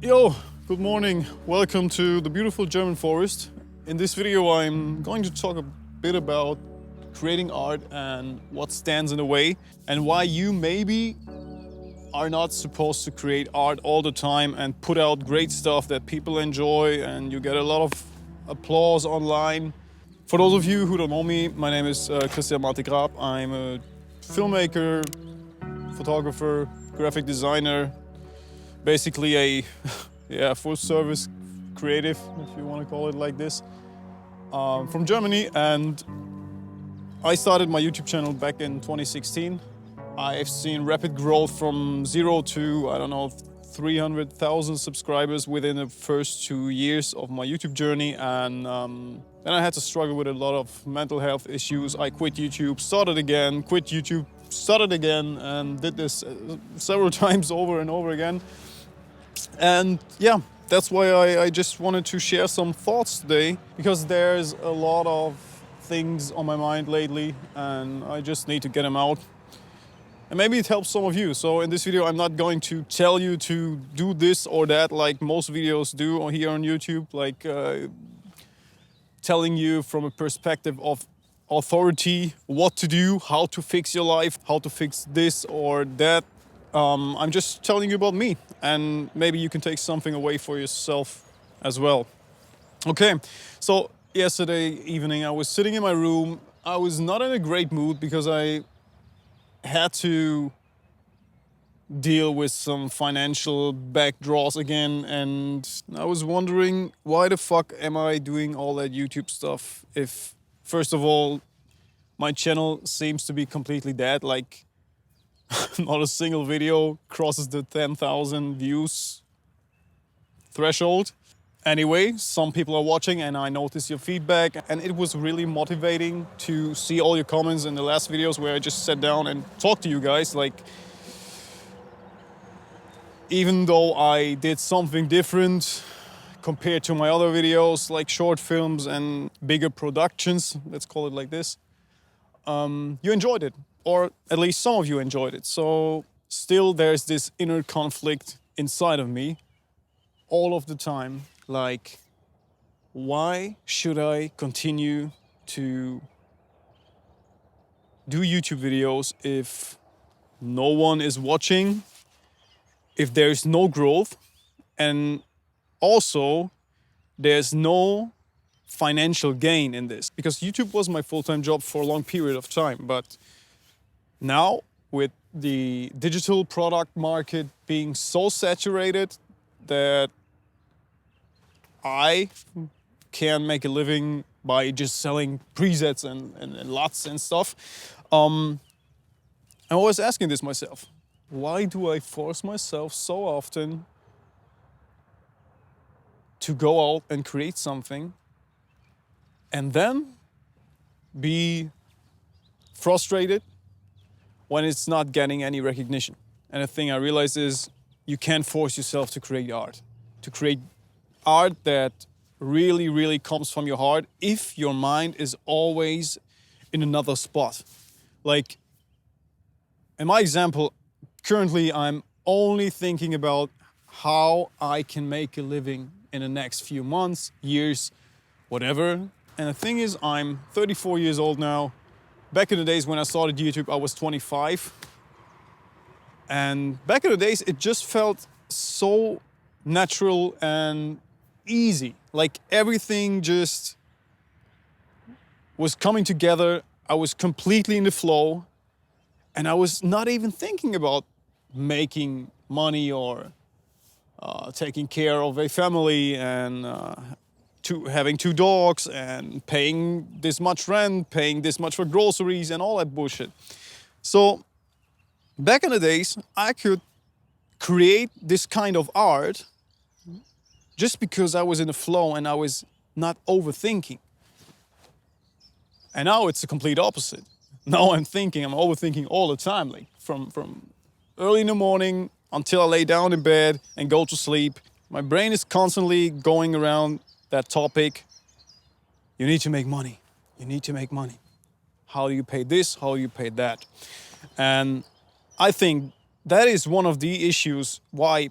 Yo, good morning. Welcome to the beautiful German forest. In this video, I'm going to talk a bit about creating art and what stands in the way and why you maybe are not supposed to create art all the time and put out great stuff that people enjoy and you get a lot of applause online. For those of you who don't know me, my name is Christian Martegraab. I'm a filmmaker, photographer, graphic designer, basically a full-service creative, if you want to call it like this, from Germany. And I started my YouTube channel back in 2016. I've seen rapid growth from 0 to, I don't know, 300,000 subscribers within the first 2 years of my YouTube journey. And then I had to struggle with a lot of mental health issues. I quit YouTube, started again, quit YouTube, started again, and did this several times over and over again. And yeah, that's why I just wanted to share some thoughts today, because there's a lot of things on my mind lately and I just need to get them out. And maybe it helps some of you. So in this video, I'm not going to tell you to do this or that like most videos do here on YouTube, like telling you from a perspective of authority what to do, how to fix your life, how to fix this or that. I'm just telling you about me, and maybe you can take something away for yourself as well. Okay, so yesterday evening I was sitting in my room. I was not in a great mood because I had to deal with some financial backdraws again, and I was wondering, why the fuck am I doing all that YouTube stuff if, first of all, my channel seems to be completely dead, like not a single video crosses the 10,000 views threshold. Anyway, some people are watching and I notice your feedback, and it was really motivating to see all your comments in the last videos where I just sat down and talked to you guys. Like, even though I did something different compared to my other videos, like short films and bigger productions, let's call it like this, you enjoyed it. Or at least some of you enjoyed it. So still there's this inner conflict inside of me all of the time. Like, why should I continue to do YouTube videos if no one is watching, if there's no growth, and also there's no financial gain in this? Because YouTube was my full-time job for a long period of time, but now, with the digital product market being so saturated that I can make a living by just selling presets and LUTs and stuff, I'm always asking this myself. Why do I force myself so often to go out and create something and then be frustrated when it's not getting any recognition? And the thing I realized is, you can't force yourself to create art that really, really comes from your heart if your mind is always in another spot. Like, in my example, currently I'm only thinking about how I can make a living in the next few months, years, whatever. And the thing is, I'm 34 years old now. Back in the days when I started YouTube, I was 25. And back in the days, it just felt so natural and easy. Like, everything just was coming together. I was completely in the flow. And I was not even thinking about making money or taking care of a family and having 2 dogs and paying this much rent, paying this much for groceries and all that bullshit. So back in the days, I could create this kind of art just because I was in the flow and I was not overthinking. And now it's the complete opposite. Now I'm overthinking all the time, like from early in the morning until I lay down in bed and go to sleep. My brain is constantly going around that topic. You need to make money. You need to make money. How do you pay this? How do you pay that? And I think that is one of the issues why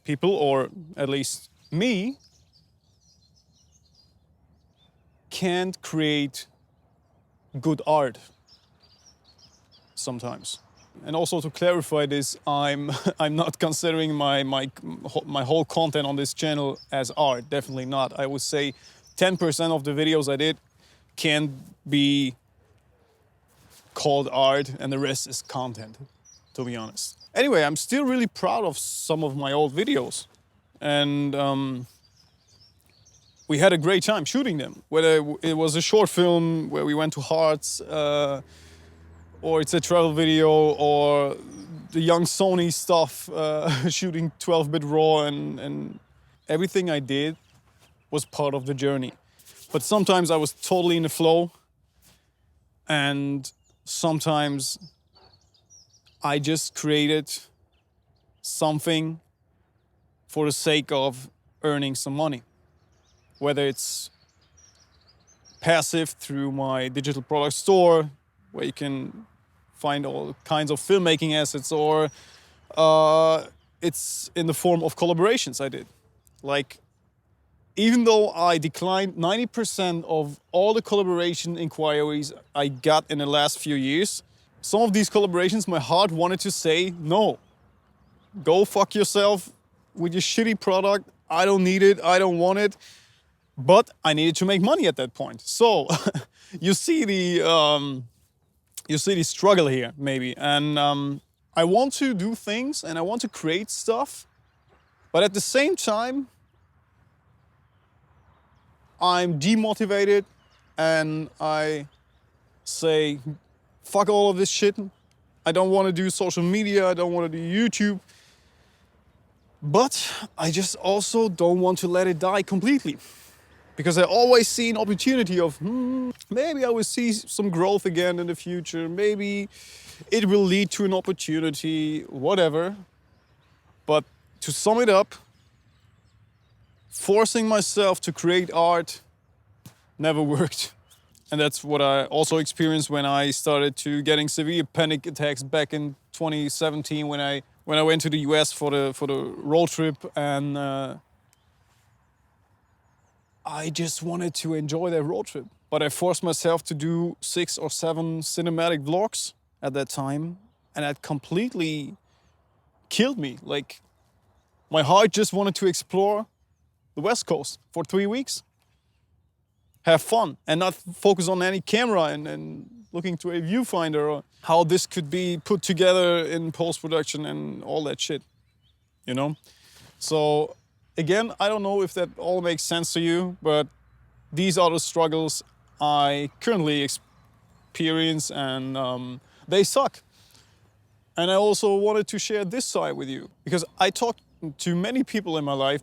people, or at least me, can't create good art sometimes. And also to clarify this, I'm I'm not considering my whole content on this channel as art. Definitely not. I would say 10% of the videos I did can be called art, and the rest is content, to be honest. Anyway, I'm still really proud of some of my old videos, and we had a great time shooting them. Whether it was a short film where we went to Harz, or it's a travel video, or the young Sony stuff, shooting 12-bit RAW, and everything I did was part of the journey. But sometimes I was totally in the flow, and sometimes I just created something for the sake of earning some money. Whether it's passive through my digital product store, where you can find all kinds of filmmaking assets, or it's in the form of collaborations I did. Like, even though I declined 90% of all the collaboration inquiries I got in the last few years, some of these collaborations, my heart wanted to say, no, go fuck yourself with your shitty product. I don't need it, I don't want it. But I needed to make money at that point. So you see the struggle here, maybe. And I want to do things and I want to create stuff, but at the same time, I'm demotivated and I say, fuck all of this shit. I don't want to do social media, I don't want to do YouTube. But I just also don't want to let it die completely. Because I always see an opportunity of, maybe I will see some growth again in the future. Maybe it will lead to an opportunity, whatever. But to sum it up, forcing myself to create art never worked. And that's what I also experienced when I started to getting severe panic attacks back in 2017 when I went to the US for the road trip, and I just wanted to enjoy that road trip. But I forced myself to do 6 or 7 cinematic vlogs at that time, and that completely killed me. Like, my heart just wanted to explore the West Coast for 3 weeks. Have fun and not focus on any camera and looking to a viewfinder or how this could be put together in post-production and all that shit, you know? So again, I don't know if that all makes sense to you, but these are the struggles I currently experience, and they suck. And I also wanted to share this side with you because I talked to many people in my life,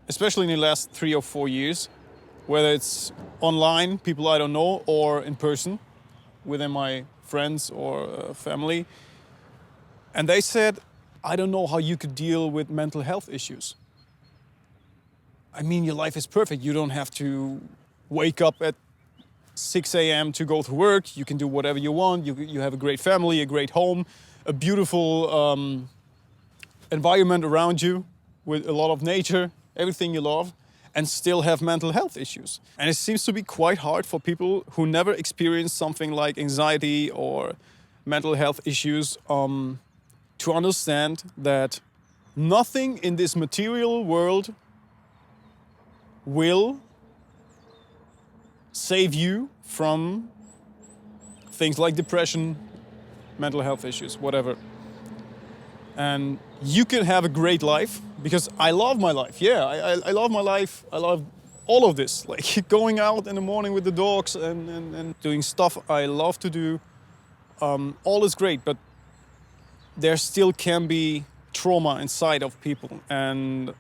especially in the last 3 or 4 years, whether it's online, people I don't know, or in person, within my friends or family. And they said, I don't know how you could deal with mental health issues. I mean, your life is perfect. You don't have to wake up at 6 a.m. to go to work. You can do whatever you want. You have a great family, a great home, a beautiful environment around you with a lot of nature, everything you love, and still have mental health issues. And it seems to be quite hard for people who never experienced something like anxiety or mental health issues to understand that nothing in this material world will save you from things like depression, mental health issues, whatever. And you can have a great life, because I love my life. Yeah, I love my life. I love all of this, like going out in the morning with the dogs and doing stuff I love to do. All is great, but there still can be trauma inside of people and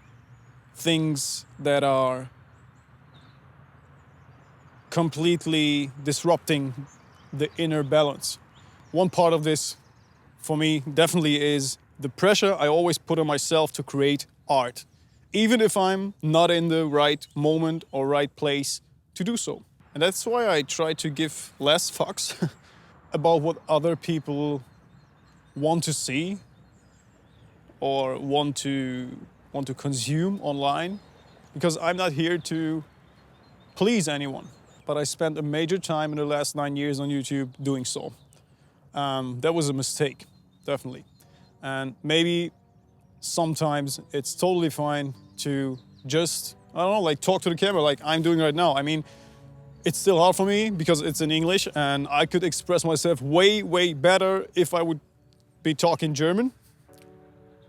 things that are completely disrupting the inner balance. One part of this for me definitely is the pressure I always put on myself to create art, even if I'm not in the right moment or right place to do so. And that's why I try to give less fucks about what other people want to see or want to consume online, because I'm not here to please anyone. But I spent a major time in the last 9 years on YouTube doing so. That was a mistake, definitely. And maybe sometimes it's totally fine to just, I don't know, like talk to the camera like I'm doing right now. I mean, it's still hard for me because it's in English and I could express myself way, way better if I would be talking German.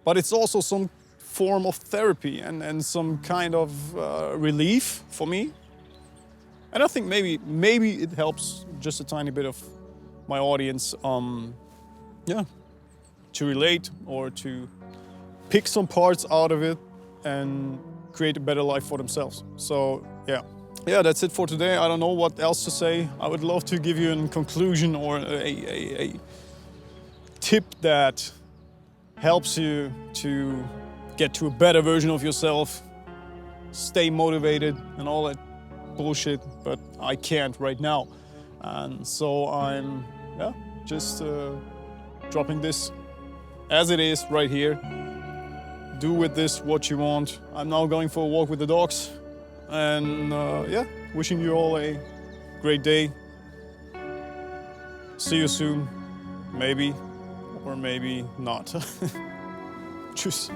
But it's also some form of therapy and some kind of relief for me. And I think maybe it helps just a tiny bit of my audience, to relate or to pick some parts out of it and create a better life for themselves. So yeah, that's it for today. I don't know what else to say. I would love to give you a conclusion or a tip that helps you to get to a better version of yourself, stay motivated and all that bullshit, but I can't right now. And so I'm just dropping this as it is right here. Do with this what you want. I'm now going for a walk with the dogs. And wishing you all a great day. See you soon. Maybe, or maybe not. Tschüss.